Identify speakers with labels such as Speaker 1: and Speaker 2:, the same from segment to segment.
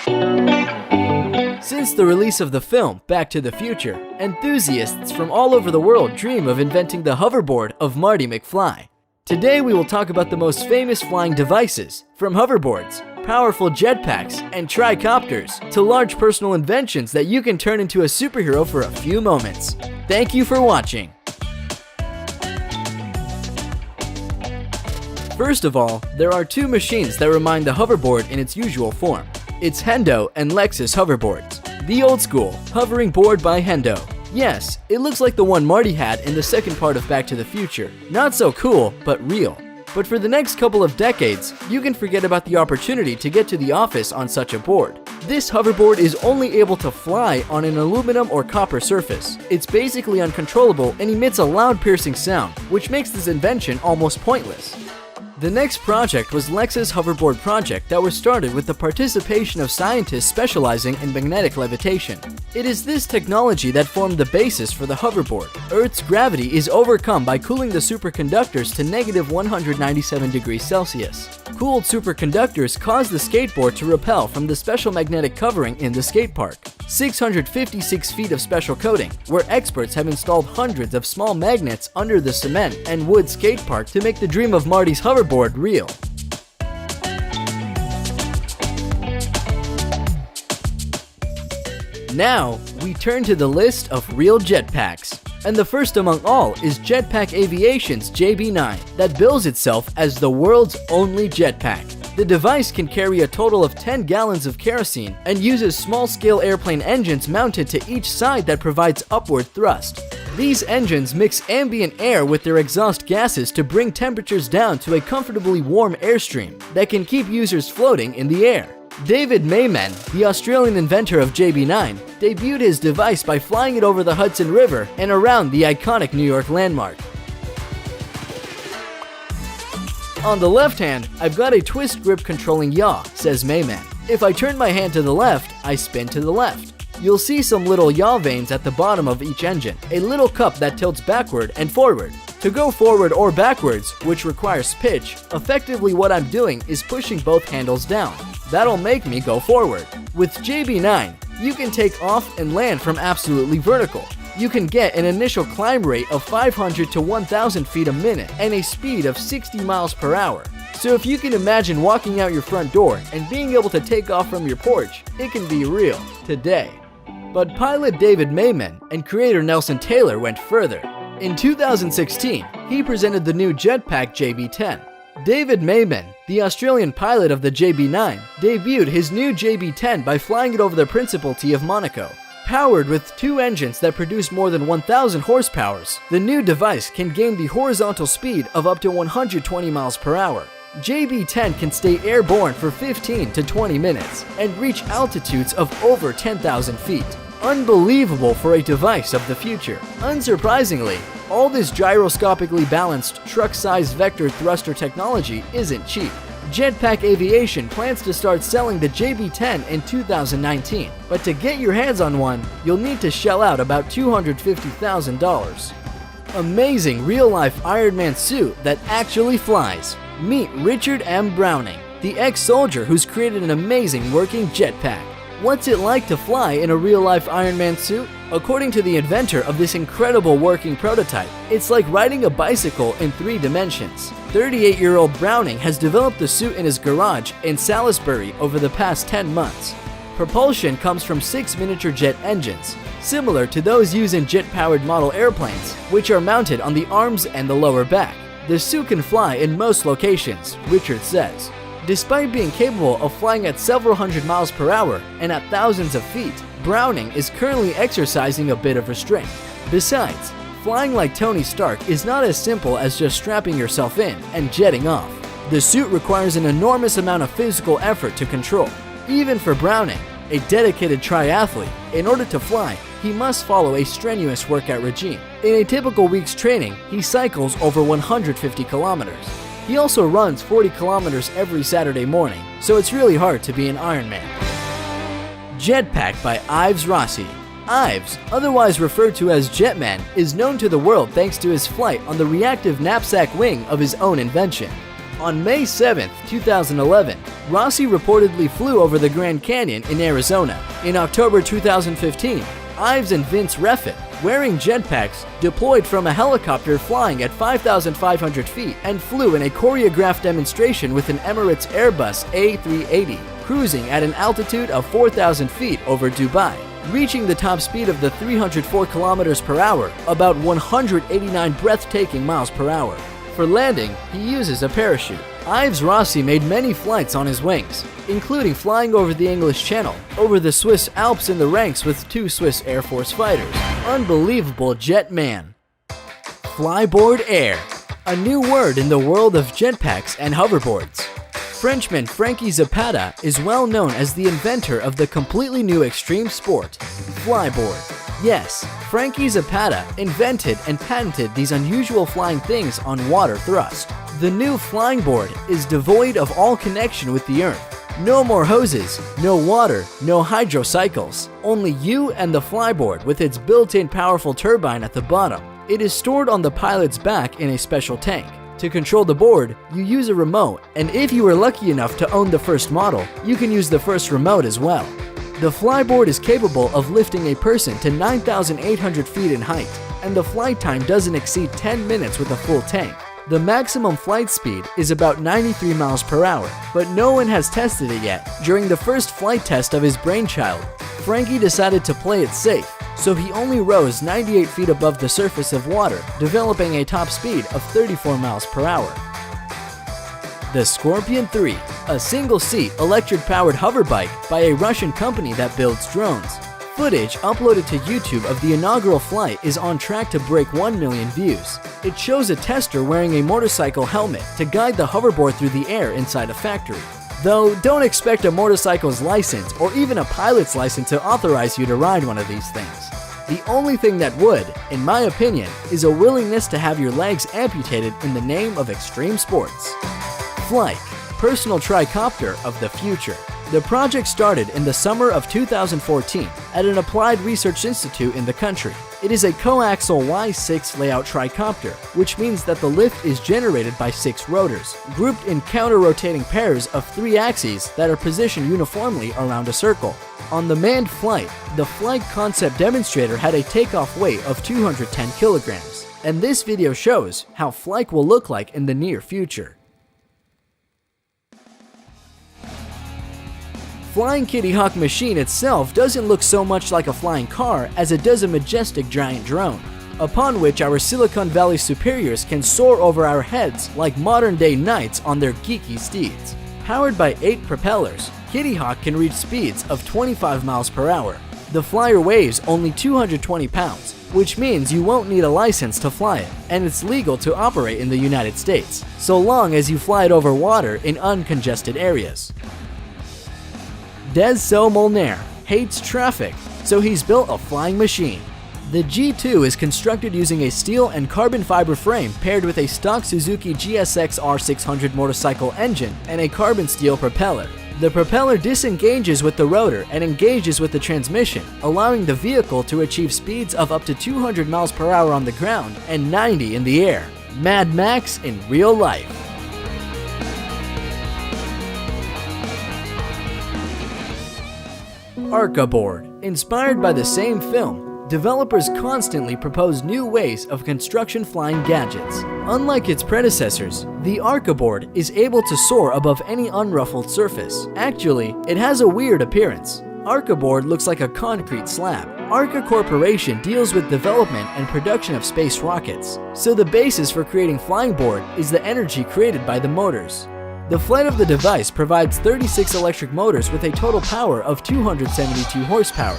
Speaker 1: Since the release of the film Back to the Future, enthusiasts from all over the world dream of inventing the hoverboard of Marty McFly. Today we will talk about the most famous flying devices, from hoverboards, powerful jetpacks, and tricopters, to large personal inventions that you can turn into a superhero for a few moments. Thank you for watching. First of all, there are two machines that remind the hoverboard in its usual form. It's Hendo and Lexus hoverboards. The old school, hovering board by Hendo. Yes, it looks like the one Marty had in the second part of Back to the Future. Not so cool, but real. But for the next couple of decades, you can forget about the opportunity to get to the office on such a board. This hoverboard is only able to fly on an aluminum or copper surface. It's basically uncontrollable and emits a loud piercing sound, which makes this invention almost pointless. The next project was Lexus hoverboard project that was started with the participation of scientists specializing in magnetic levitation. It is this technology that formed the basis for the hoverboard. Earth's gravity is overcome by cooling the superconductors to negative 197 degrees Celsius. Cooled superconductors cause the skateboard to repel from the special magnetic covering in the skate park. 656 feet of special coating, where experts have installed hundreds of small magnets under the cement and wood skate park to make the dream of Marty's hoverboard real. Now, we turn to the list of real jetpacks. And the first among all is Jetpack Aviation's JB9, that bills itself as the world's only jetpack. The device can carry a total of 10 gallons of kerosene and uses small-scale airplane engines mounted to each side that provides upward thrust. These engines mix ambient air with their exhaust gases to bring temperatures down to a comfortably warm airstream that can keep users floating in the air. David Mayman, the Australian inventor of JB9, debuted his device by flying it over the Hudson River and around the iconic New York landmark. On the left hand, I've got a twist grip controlling yaw, says Mayman. If I turn my hand to the left, I spin to the left. You'll see some little yaw vanes at the bottom of each engine, a little cup that tilts backward and forward. To go forward or backwards, which requires pitch, effectively what I'm doing is pushing both handles down. That'll make me go forward. With JB9, you can take off and land from absolutely vertical. You can get an initial climb rate of 500 to 1,000 feet a minute and a speed of 60 miles per hour. So if you can imagine walking out your front door and being able to take off from your porch, it can be real today. But pilot David Mayman and creator Nelson Taylor went further. In 2016, he presented the new jetpack JB10. David Mayman, the Australian pilot of the JB9, debuted his new JB10 by flying it over the Principality of Monaco. Powered with two engines that produce more than 1,000 horsepower, the new device can gain the horizontal speed of up to 120 miles per hour. JB10 can stay airborne for 15 to 20 minutes and reach altitudes of over 10,000 feet. Unbelievable for a device of the future. Unsurprisingly, all this gyroscopically balanced truck-sized vector thruster technology isn't cheap. Jetpack Aviation plans to start selling the JB10 in 2019, but to get your hands on one, you'll need to shell out about $250,000. Amazing real-life Iron Man suit that actually flies. Meet Richard M. Browning, the ex-soldier who's created an amazing working jetpack. What's it like to fly in a real-life Iron Man suit? According to the inventor of this incredible working prototype, it's like riding a bicycle in 3 dimensions. 38-year-old Browning has developed the suit in his garage in Salisbury over the past 10 months. Propulsion comes from 6 miniature jet engines, similar to those used in jet-powered model airplanes, which are mounted on the arms and the lower back. The suit can fly in most locations, Richard says. Despite being capable of flying at several hundred miles per hour and at thousands of feet, Browning is currently exercising a bit of restraint. Besides, flying like Tony Stark is not as simple as just strapping yourself in and jetting off. The suit requires an enormous amount of physical effort to control. Even for Browning, a dedicated triathlete, in order to fly, he must follow a strenuous workout regime. In a typical week's training, he cycles over 150 kilometers. He also runs 40 kilometers every Saturday morning, so it's really hard to be an Ironman. Jetpack by Ives Rossi. Ives, otherwise referred to as Jetman, is known to the world thanks to his flight on the reactive knapsack wing of his own invention. On May 7, 2011, Rossi reportedly flew over the Grand Canyon in Arizona. In October 2015, Ives and Vince Refit, wearing jetpacks, deployed from a helicopter flying at 5,500 feet and flew in a choreographed demonstration with an Emirates Airbus A380, cruising at an altitude of 4,000 feet over Dubai, reaching the top speed of the 304 kilometers per hour, about 189 breathtaking miles per hour. For landing, he uses a parachute. Ives Rossi made many flights on his wings, including flying over the English Channel, over the Swiss Alps in the ranks with 2 Swiss Air Force fighters. Unbelievable jet man. Flyboard air, a new word in the world of jetpacks and hoverboards. Frenchman Frankie Zapata is well known as the inventor of the completely new extreme sport, flyboard. Yes, Frankie Zapata invented and patented these unusual flying things on water thrust. The new flying board is devoid of all connection with the earth. No more hoses, no water, no hydrocycles. Only you and the flyboard with its built-in powerful turbine at the bottom. It is stored on the pilot's back in a special tank. To control the board, you use a remote, and if you are lucky enough to own the first model, you can use the first remote as well. The flyboard is capable of lifting a person to 9,800 feet in height, and the flight time doesn't exceed 10 minutes with a full tank. The maximum flight speed is about 93 miles per hour, but no one has tested it yet. During the first flight test of his brainchild, Frankie decided to play it safe, so he only rose 98 feet above the surface of water, developing a top speed of 34 miles per hour. The Scorpion 3, a single-seat electric-powered hoverbike by a Russian company that builds drones. Footage uploaded to YouTube of the inaugural flight is on track to break 1 million views. It shows a tester wearing a motorcycle helmet to guide the hoverboard through the air inside a factory. Though, don't expect a motorcycle's license or even a pilot's license to authorize you to ride one of these things. The only thing that would, in my opinion, is a willingness to have your legs amputated in the name of extreme sports. Flight, personal tricopter of the future. The project started in the summer of 2014 at an applied research institute in the country. It is a coaxial Y6 layout tricopter, which means that the lift is generated by 6 rotors, grouped in counter-rotating pairs of 3 axes that are positioned uniformly around a circle. On the manned flight, the flight concept demonstrator had a takeoff weight of 210 kilograms, and this video shows how flight will look like in the near future. Flying Kitty Hawk machine itself doesn't look so much like a flying car as it does a majestic giant drone, upon which our Silicon Valley superiors can soar over our heads like modern-day knights on their geeky steeds. Powered by 8 propellers, Kitty Hawk can reach speeds of 25 miles per hour. The flyer weighs only 220 pounds, which means you won't need a license to fly it, and it's legal to operate in the United States, so long as you fly it over water in uncongested areas. Dezso Molnar hates traffic, so he's built a flying machine. The G2 is constructed using a steel and carbon fiber frame paired with a stock Suzuki GSX R600 motorcycle engine and a carbon steel propeller. The propeller disengages with the rotor and engages with the transmission, allowing the vehicle to achieve speeds of up to 200 miles per hour on the ground and 90 in the air. Mad Max in real life. Arca board. Inspired by the same film, developers constantly propose new ways of construction flying gadgets. Unlike its predecessors, the Arca board is able to soar above any unruffled surface. Actually, it has a weird appearance. Arca board looks like a concrete slab. Arca Corporation deals with development and production of space rockets, so the basis for creating flying board is the energy created by the motors. The flight of the device provides 36 electric motors with a total power of 272 horsepower.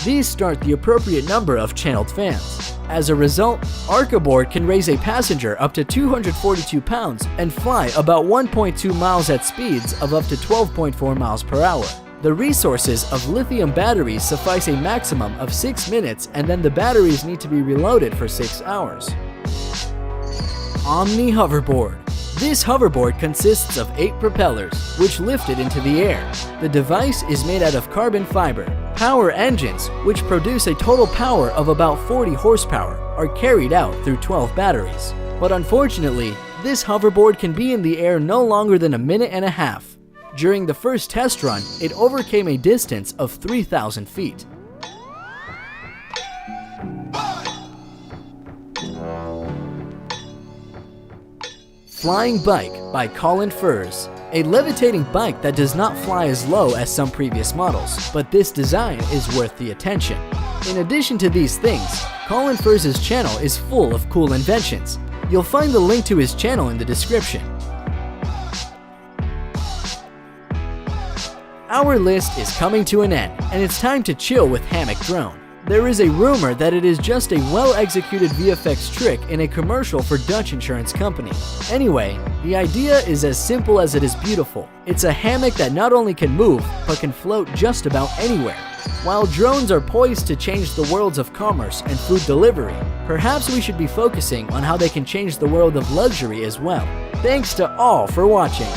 Speaker 1: These start the appropriate number of channeled fans. As a result, Arca board can raise a passenger up to 242 pounds and fly about 1.2 miles at speeds of up to 12.4 miles per hour. The resources of lithium batteries suffice a maximum of 6 minutes, and then the batteries need to be reloaded for 6 hours. Omni hoverboard. This hoverboard consists of 8 propellers, which lift it into the air. The device is made out of carbon fiber. Power engines, which produce a total power of about 40 horsepower, are carried out through 12 batteries. But unfortunately, This hoverboard can be in the air no longer than a minute and a half. During the first test run, it overcame a distance of 3,000 feet. Flying Bike by colinfurze. A levitating bike that does not fly as low as some previous models, but this design is worth the attention. In addition to these things, colinfurze's channel is full of cool inventions. You'll find the link to his channel in the description. Our list is coming to an end, and it's time to chill with Hammock Drone. There is a rumor that it is just a well-executed VFX trick in a commercial for Dutch insurance company. Anyway, the idea is as simple as it is beautiful. It's a hammock that not only can move, but can float just about anywhere. While drones are poised to change the worlds of commerce and food delivery, perhaps we should be focusing on how they can change the world of luxury as well. Thanks to all for watching.